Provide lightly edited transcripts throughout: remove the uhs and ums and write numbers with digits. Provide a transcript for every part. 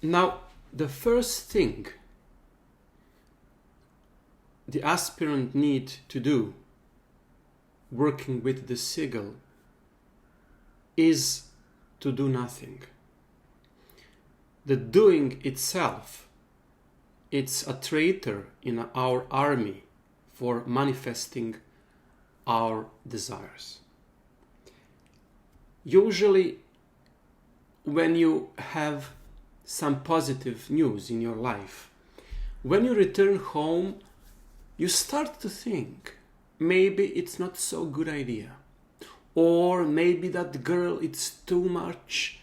Now, the first thing the aspirant need to do working with the sigil is to do nothing. The doing itself, it's a traitor in our army for manifesting our desires. Usually, when you have some positive news in your life, when you return home, you start to think, maybe it's not so good idea. Or maybe that girl, it's too much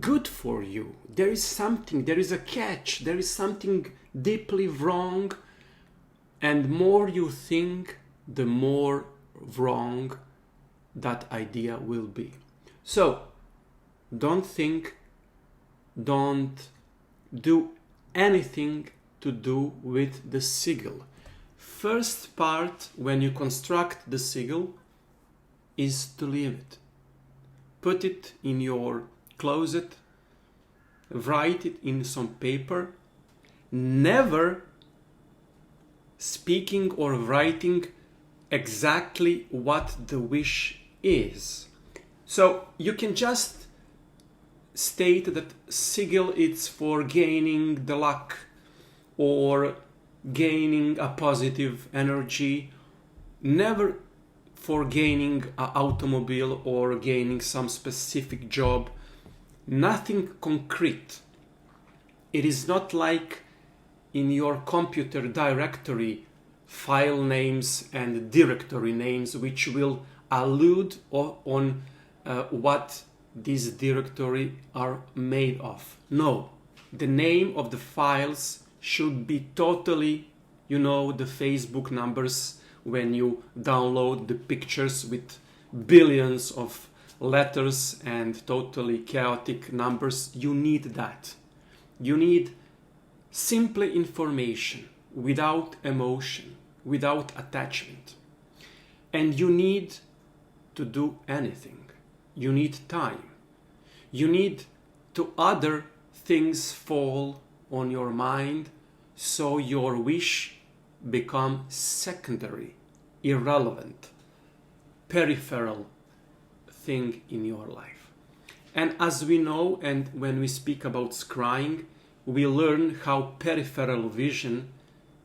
good for you. There is something, there is a catch, there is something deeply wrong. And more you think, the more wrong that idea will be. So, don't think, don't do anything to do with the sigil. First part, when you construct the sigil, is to leave it. Put it in your closet, write it in some paper, never speaking or writing exactly what the wish is. So you can just state that sigil is for gaining the luck or gaining a positive energy, never for gaining an automobile or gaining some specific job, nothing concrete. It is not like in your computer directory file names and directory names which will allude on what these directory are made of. No, the name of the files should be totally, the Facebook numbers when you download the pictures with billions of letters and totally chaotic numbers. You need that. You need simply information without emotion, without attachment. And you need to do anything. You need time. You need to other things fall on your mind so your wish become secondary, irrelevant, peripheral thing in your life. And as we know, and when we speak about scrying, we learn how peripheral vision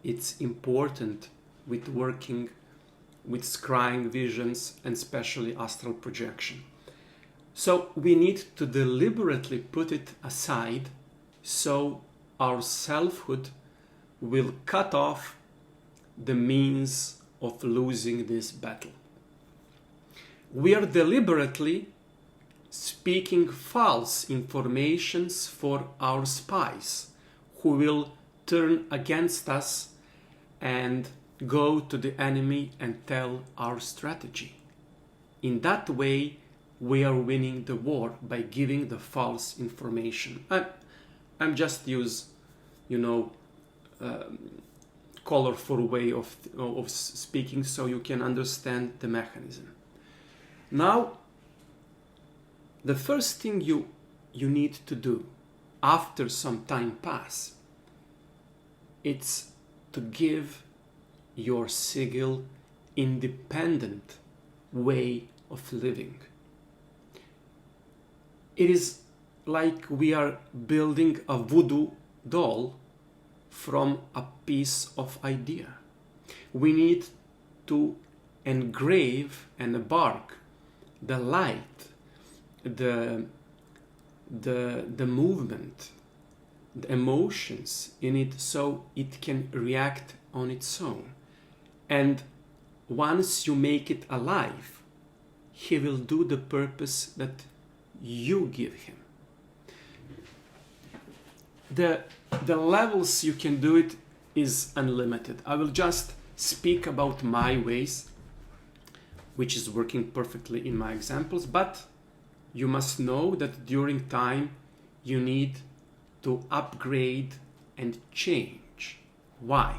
it's important with working with scrying visions and especially astral projection. So we need to deliberately put it aside so our selfhood will cut off the means of losing this battle. We are deliberately speaking false informations for our spies who will turn against us and go to the enemy and tell our strategy. In that way, we are winning the war by giving the false information. I'm just use, colorful way of speaking so you can understand the mechanism. Now, the first thing you need to do after some time pass, it's to give your sigil independent way of living. It is like we are building a voodoo doll from a piece of idea. We need to engrave and embark the light, the movement, the emotions in it so it can react on its own. And once you make it alive, he will do the purpose that you give him. The levels you can do it is unlimited. I will just speak about my ways, which is working perfectly in my examples, but you must know that during time you need to upgrade and change. Why?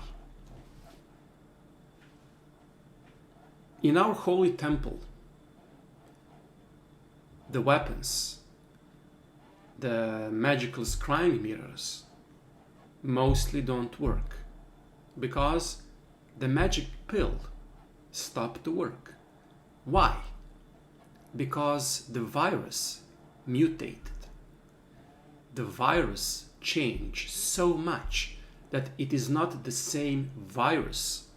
In our holy temple, the weapons, the magical scrying mirrors mostly don't work because the magic pill stopped to work. Why? Because the virus mutated. The virus changed so much that it is not the same virus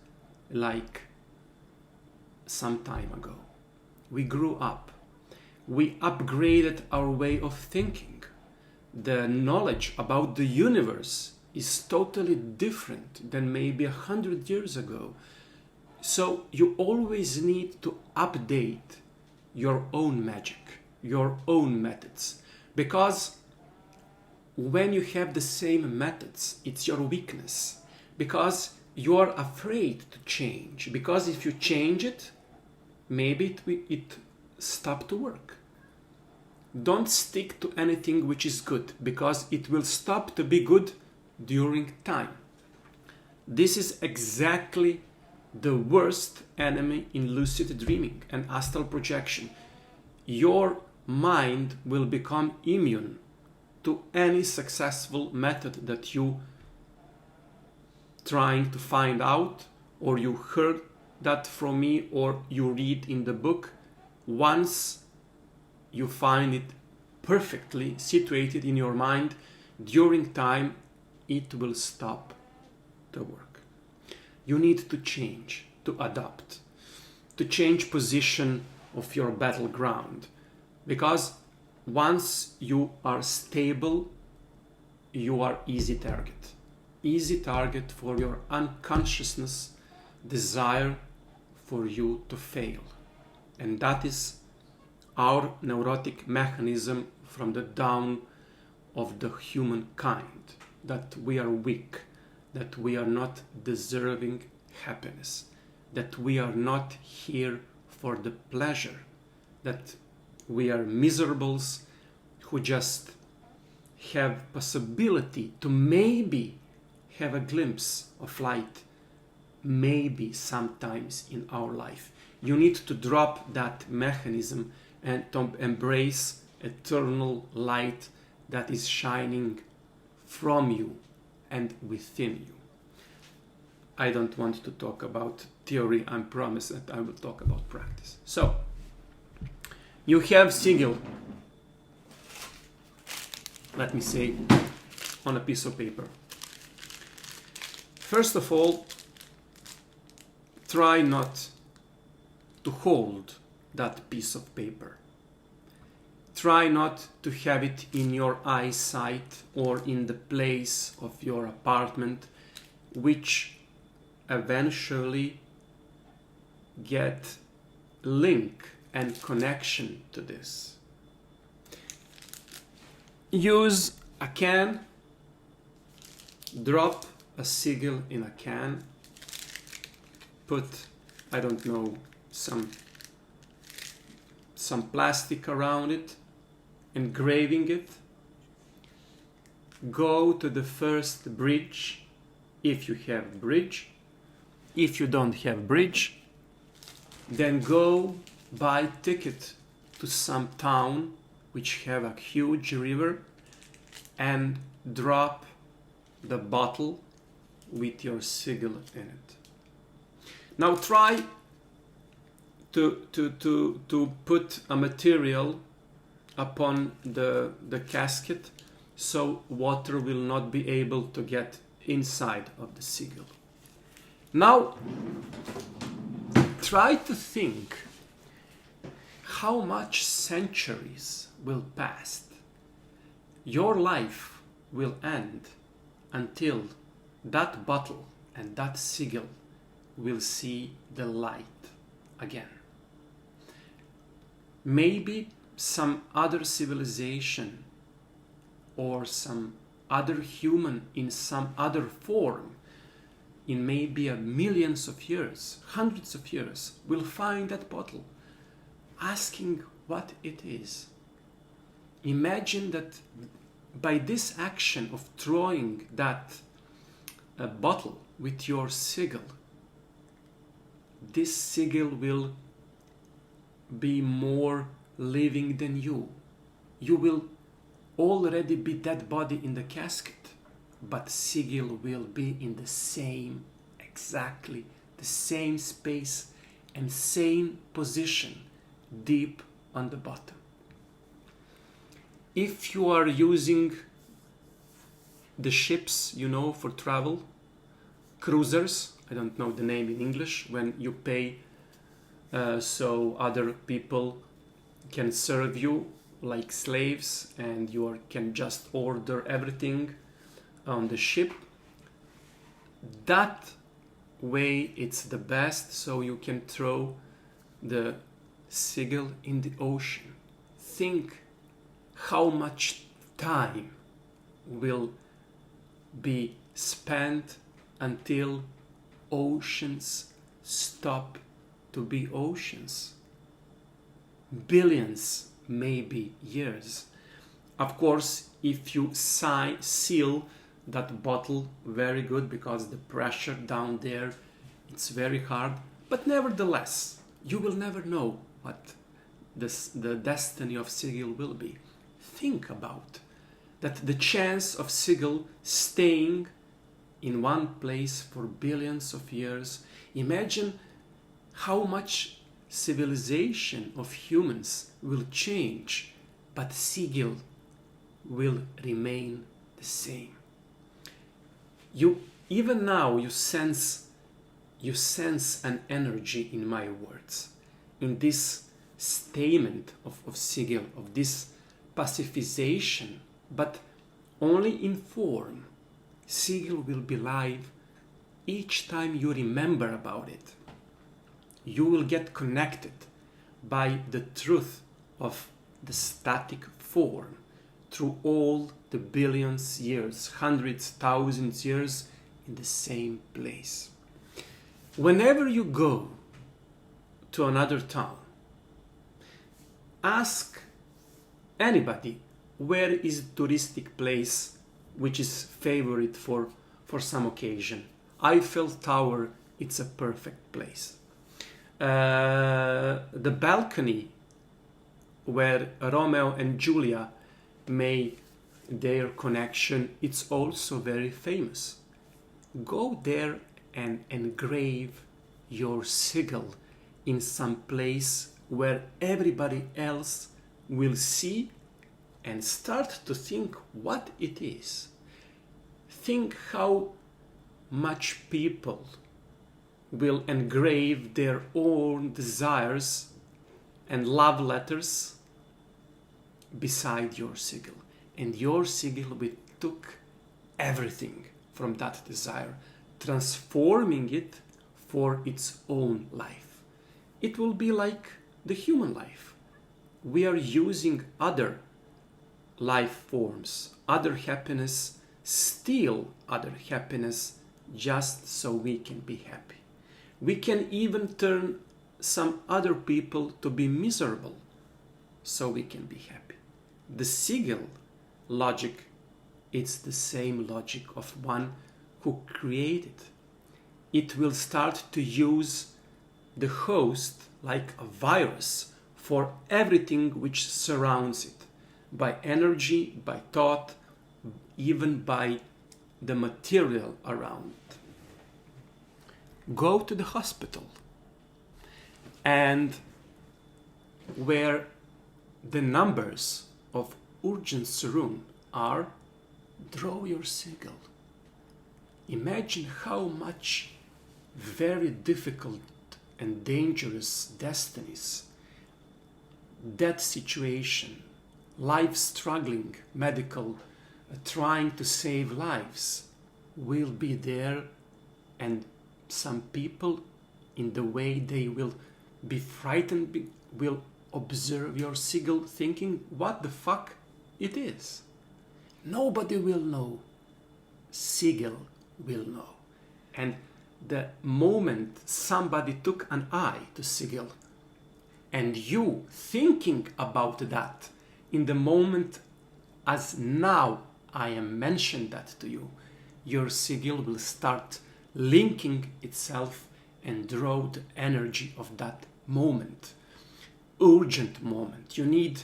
like some time ago. We grew up. We upgraded our way of thinking. The knowledge about the universe is totally different than maybe 100 years ago. So you always need to update your own magic, your own methods, because when you have the same methods, it's your weakness, because you're afraid to change, because if you change it, maybe it stop to work. Don't stick to anything which is good, because it will stop to be good during time. This is exactly the worst enemy in lucid dreaming and astral projection. Your mind will become immune to any successful method that you trying to find out, or you heard that from me, or you read in the book. Once you find it perfectly situated in your mind, during time it will stop the work. You need to change, to adapt, to change position of your battleground, because once you are stable, you are easy target for your unconsciousness desire for you to fail. And that is our neurotic mechanism from the dawn of the humankind, that we are weak, that we are not deserving happiness, that we are not here for the pleasure, that we are miserables who just have possibility to maybe have a glimpse of light, maybe sometimes in our life. You need to drop that mechanism and to embrace eternal light that is shining from you and within you. I don't want to talk about theory. I promise that I will talk about practice. So, you have sigil, let me say, on a piece of paper. First of all, try not to hold that piece of paper. Try not to have it in your eyesight or in the place of your apartment, which eventually get link and connection to this. Use a can, drop a sigil in a can, put, I don't know, some plastic around it, engraving it. Go to the first bridge, if you have bridge. If you don't have bridge, then go buy ticket to some town which have a huge river and drop the bottle with your sigil in it. Now try to put a material upon the casket so water will not be able to get inside of the sigil. Now try to think how much centuries will pass. Your life will end until that bottle and that sigil will see the light again. Maybe some other civilization or some other human in some other form, in maybe millions of years, hundreds of years, will find that bottle, asking what it is. Imagine that by this action of throwing that bottle with your sigil, this sigil will be more living than you. You will already be dead body in the casket, but sigil will be in the same, exactly the same space and same position, deep on the bottom. If you are using the ships, for travel, cruisers, I don't know the name in English, when you pay so other people can serve you like slaves and you can just order everything on the ship. That way it's the best, so you can throw the sigil in the ocean. Think how much time will be spent until oceans stop to be oceans. Billions, maybe years. Of course, if you seal that bottle very good, because the pressure down there, it's very hard. But nevertheless, you will never know what the destiny of sigil will be. Think about that, the chance of sigil staying in one place for billions of years. Imagine how much civilization of humans will change, but sigil will remain the same. Even now you sense an energy in my words, in this statement of sigil, of this pacifization, but only in form. Sigil will be live each time you remember about it. You will get connected by the truth of the static form through all the billions years, hundreds, thousands years in the same place. Whenever you go to another town, ask anybody where is a touristic place which is favorite for some occasion. Eiffel Tower, it's a perfect place. The balcony where Romeo and Julia made their connection, it's also very famous. Go there and engrave your sigil in some place where everybody else will see and start to think what it is. Think how much people will engrave their own desires and love letters beside your sigil. And your sigil will took everything from that desire, transforming it for its own life. It will be like the human life. We are using other life forms, other happiness, steal other happiness just so we can be happy. We can even turn some other people to be miserable so we can be happy. The sigil logic, it's the same logic of one who created. It will start to use the host like a virus for everything which surrounds it, by energy, by thought, even by the material around. Go to the hospital, and where the numbers of urgency room are, draw your sigil. Imagine how much very difficult and dangerous destinies, death situation, life struggling, medical, trying to save lives will be there, and some people in the way they will be frightened will observe your sigil thinking what the fuck it is. Nobody will know. Sigil will know. And the moment somebody took an eye to sigil, and you thinking about that in the moment as now I am mentioned that to you, your sigil will start linking itself and draw the energy of that moment. Urgent moment. You need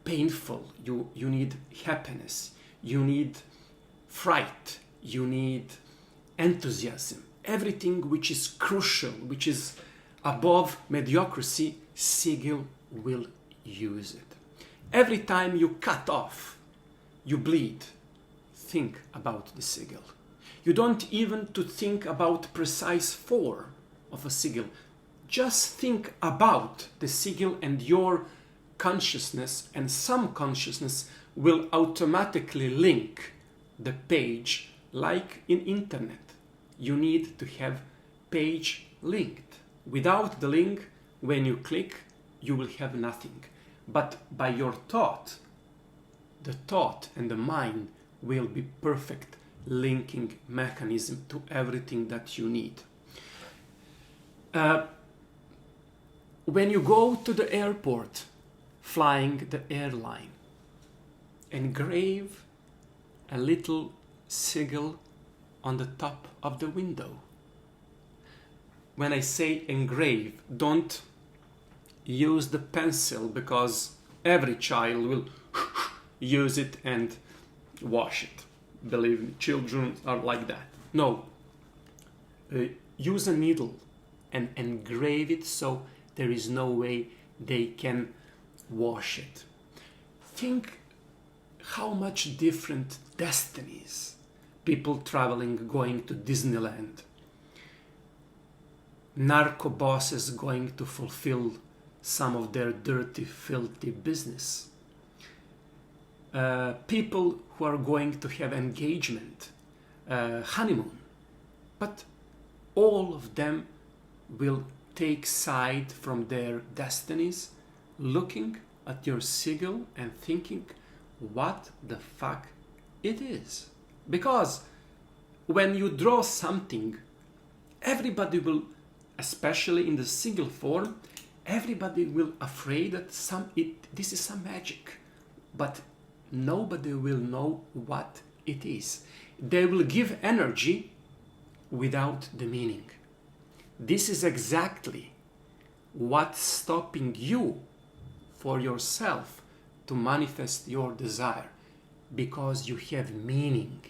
painful, you need happiness, you need fright, you need enthusiasm. Everything which is crucial, which is above mediocrity, Sigil will use it. Every time you cut off, you bleed, think about the sigil. You don't even to think about precise form of a sigil. Just think about the sigil, and your consciousness and some consciousness will automatically link the page, like in internet. You need to have page linked. Without the link, when you click, you will have nothing. But by your thought, the thought and the mind will be perfect linking mechanism to everything that you need. When you go to the airport, flying the airline, engrave a little sigil on the top of the window. When I say engrave, don't use the pencil, because every child will use it and wash it. Believe me, children are like that. No, use a needle and engrave it so there is no way they can wash it. Think how much different destinies. People traveling, going to Disneyland. Narco bosses going to fulfill some of their dirty, filthy business. People who are going to have engagement, honeymoon. But all of them will take side from their destinies, looking at your sigil and thinking what the fuck it is. Because when you draw something, everybody will, especially in the sigil form, everybody will afraid that this is some magic, but nobody will know what it is. They will give energy without the meaning. This is exactly what's stopping you for yourself to manifest your desire, because you have meaning.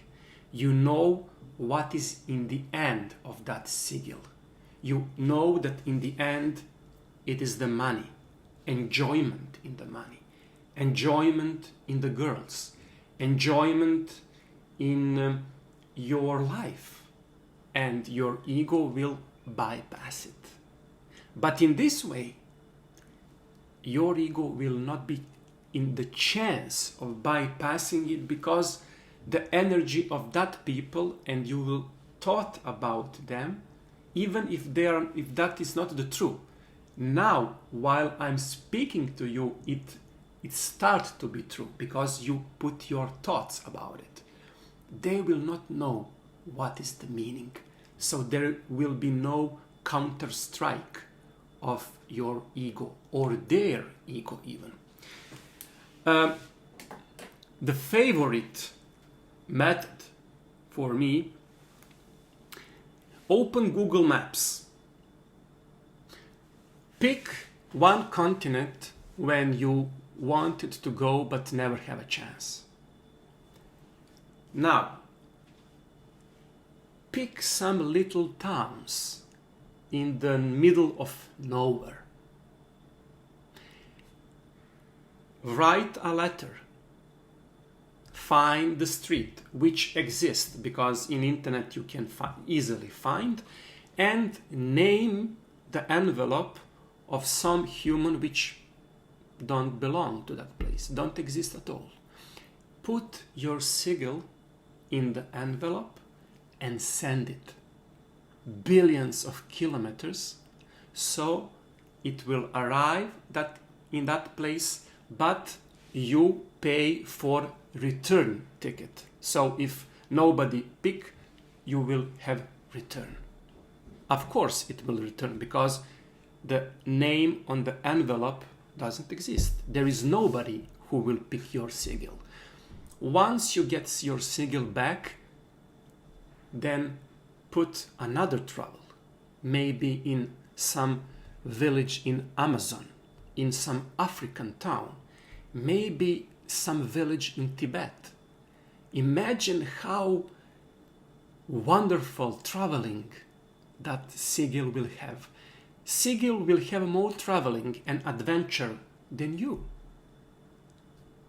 You know what is in the end of that sigil. You know that in the end it is the money, enjoyment in the money, enjoyment in the girls, enjoyment in your life, and your ego will bypass it. But in this way, your ego will not be in the chance of bypassing it, because the energy of that people, and you will thought about them, even if that is not the truth. Now, while I'm speaking to you, it starts to be true, because you put your thoughts about it. They will not know what is the meaning, so there will be no counter strike of your ego, or their ego even. The favorite method for me, open Google Maps. Pick one continent when you wanted to go but never have a chance. Now, pick some little towns in the middle of nowhere. Write a letter. Find the street which exists, because in internet you can easily find, and name the envelope of some human which don't belong to that place, don't exist at all. Put your sigil in the envelope and send it billions of kilometers, so it will arrive in that place, but you pay for return ticket. So if nobody pick, you will have return. Of course it will return, because the name on the envelope doesn't exist. There is nobody who will pick your sigil. Once you get your sigil back, then put another travel, maybe in some village in Amazon, in some African town, maybe some village in Tibet. Imagine how wonderful traveling that Sigil will have. Sigil will have more traveling and adventure than you.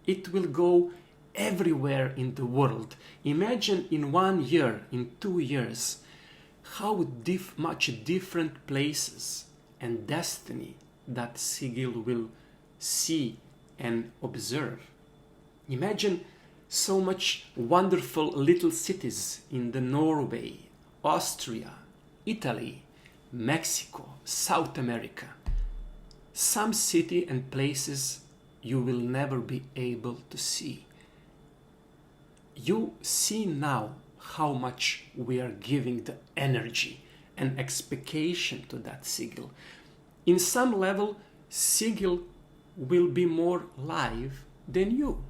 It will go everywhere in the world. Imagine in 1 year, in 2 years, how much different places and destiny that Sigil will see and observe. Imagine so much wonderful little cities in the Norway, Austria, Italy, Mexico, South America. Some city and places you will never be able to see. You see now how much we are giving the energy and expectation to that Sigil. In some level, Sigil will be more live than you.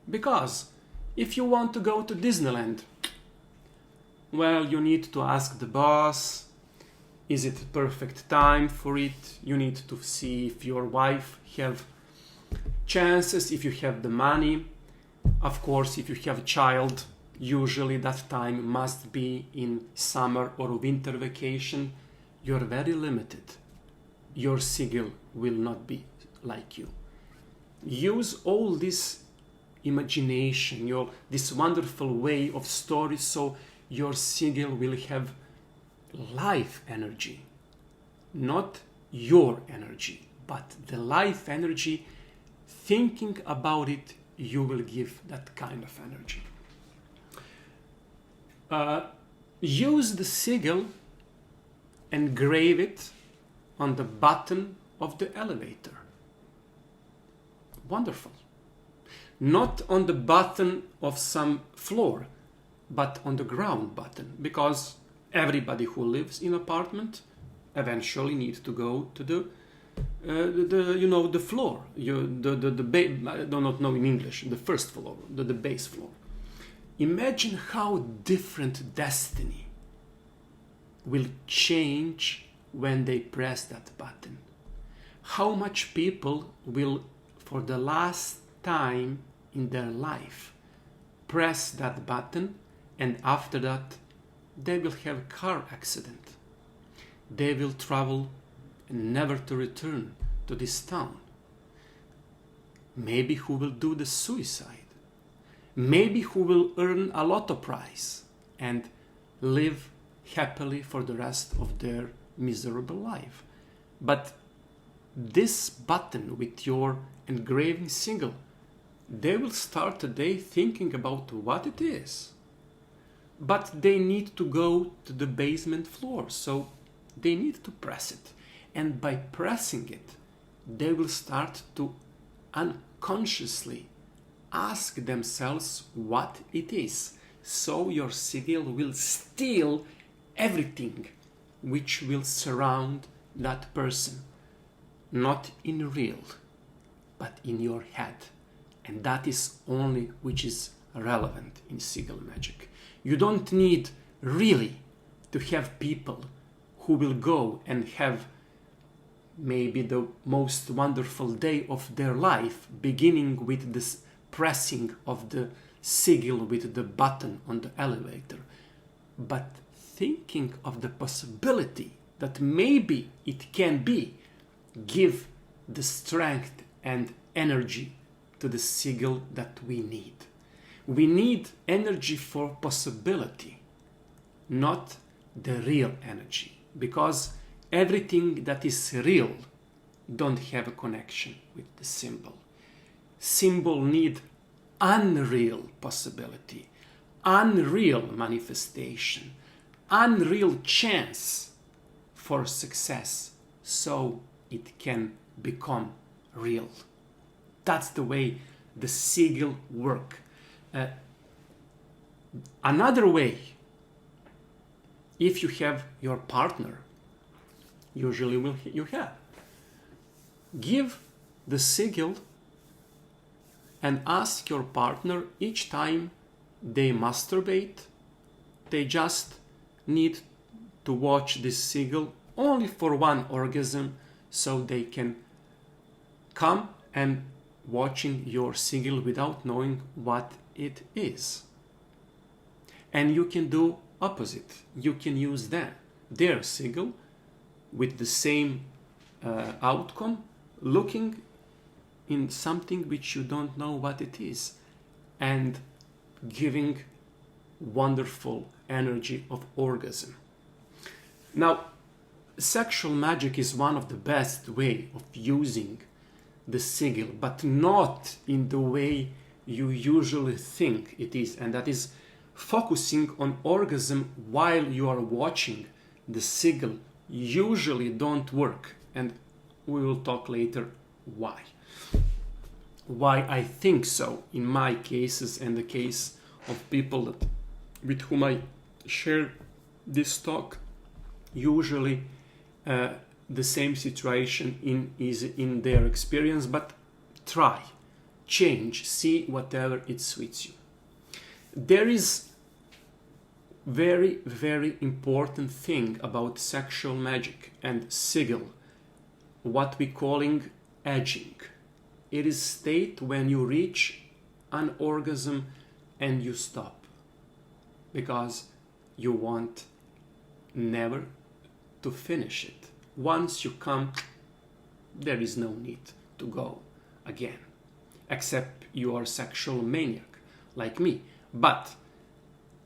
Because if you want to go to Disneyland, well, you need to ask the boss, is it perfect time for it? You need to see if your wife have chances, if you have the money. Of course, if you have a child, usually that time must be in summer or winter vacation. You're very limited. Your Sigil will not be like you. Use all this imagination, this wonderful way of stories, so your Sigil will have life energy. Not your energy, but the life energy. Thinking about it, you will give that kind of energy. Use the Sigil, engrave it on the button of the elevator. Wonderful. Not on the button of some floor, but on the ground button, because everybody who lives in apartment eventually needs to go to the floor. I do not know in English, the first floor, the base floor. Imagine how different destiny will change when they press that button. How much people will, for the last time in their life, press that button, and after that they will have a car accident. They will travel never to return to this town. Maybe who will do the suicide. Maybe who will earn a lotto prize and live happily for the rest of their miserable life. But this button with your engraving Sigil, they will start the day thinking about what it is. But they need to go to the basement floor, so they need to press it. And by pressing it, they will start to unconsciously ask themselves what it is. So your Sigil will steal everything which will surround that person. Not in real, but in your head. And that is only which is relevant in Sigil magic. You don't need really to have people who will go and have maybe the most wonderful day of their life, beginning with this pressing of the Sigil with the button on the elevator, but thinking of the possibility that maybe it can be, give the strength and energy to the Sigil that we need. We need energy for possibility, not the real energy, because everything that is real don't have a connection with the symbol. Symbol need unreal possibility, unreal manifestation, unreal chance for success, so it can become real. That's the way the Sigil work. Another way, if you have your partner, usually you have, give the Sigil and ask your partner each time they masturbate, they just need to watch this Sigil only for one orgasm, so they can come and watching your sigil without knowing what it is. And you can do opposite. You can use their sigil with the same outcome, looking in something which you don't know what it is, and giving wonderful energy of orgasm. Now, sexual magic is one of the best way of using the sigil, but not in the way you usually think it is, and that is focusing on orgasm while you are watching the sigil usually don't work, and we will talk later why I think so in my cases and the case of people with whom I share this talk. Usually the same situation is in their experience, but try, change, see whatever it suits you. There is very, very important thing about sexual magic and sigil, what we calling edging. It is state when you reach an orgasm and you stop because you want never to finish it. Once you come, there is no need to go again, except you are a sexual maniac like me. But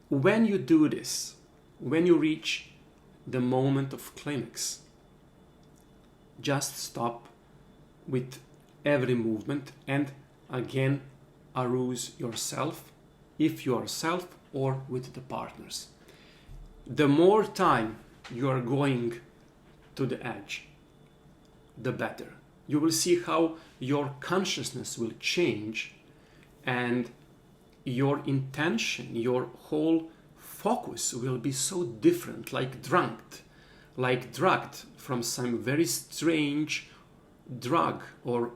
when you do this, when you reach the moment of climax, just stop with every movement and again arouse yourself, if you are self or with the partners. The more time you are going to the edge, the better. You will see how your consciousness will change and your intention, your whole focus will be so different, like drugged from some very strange drug or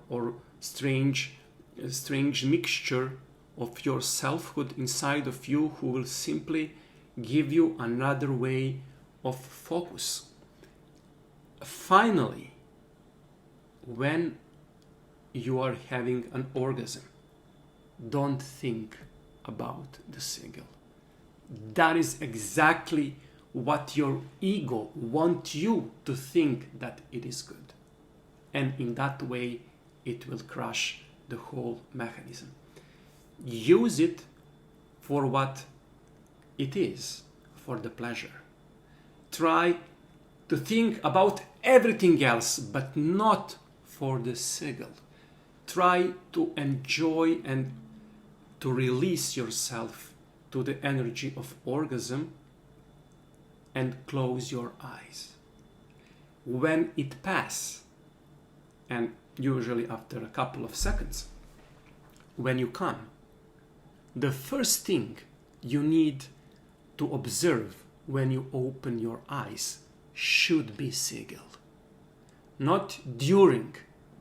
strange mixture of your selfhood inside of you, who will simply give you another way of focus. Finally, when you are having an orgasm, don't think about the sigil. That is exactly what your ego wants you to think that it is good. And in that way, it will crush the whole mechanism. Use it for what it is, for the pleasure. Try to think about everything else, but not for the sigil. Try to enjoy and to release yourself to the energy of orgasm and close your eyes. When it passes, and usually after a couple of seconds, when you come, the first thing you need to observe when you open your eyes should be sigil. Not during,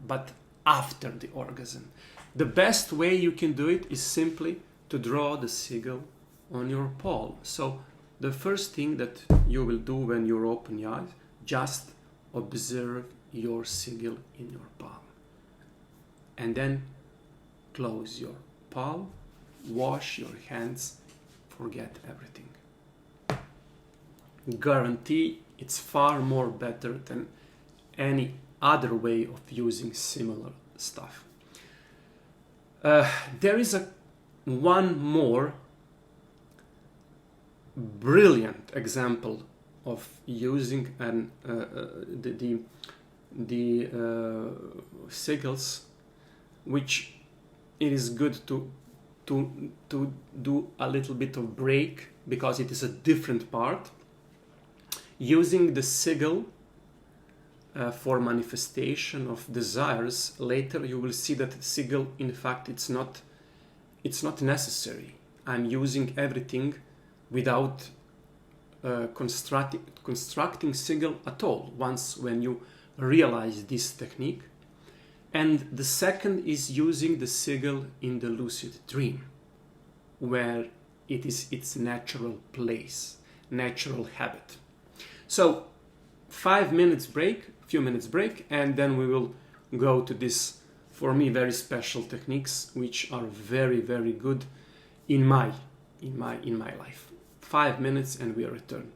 but after the orgasm. The best way you can do it is simply to draw the sigil on your palm. So the first thing that you will do when you open your eyes, just observe your sigil in your palm. And then close your palm, wash your hands, forget everything. Guarantee it's far more better than any other way of using similar stuff. There is one more brilliant example of using the sigils, which it is good to do a little bit of break, because it is a different part. Using the sigil for manifestation of desires, later you will see that the sigil, in fact, it's not necessary. I'm using everything without constructing sigil at all, when you realize this technique. And the second is using the sigil in the lucid dream, where it is its natural place, natural habit. So 5 minutes break, few minutes break, and then we will go to this for me, very special techniques, which are very, very good in my life. 5 minutes and we return.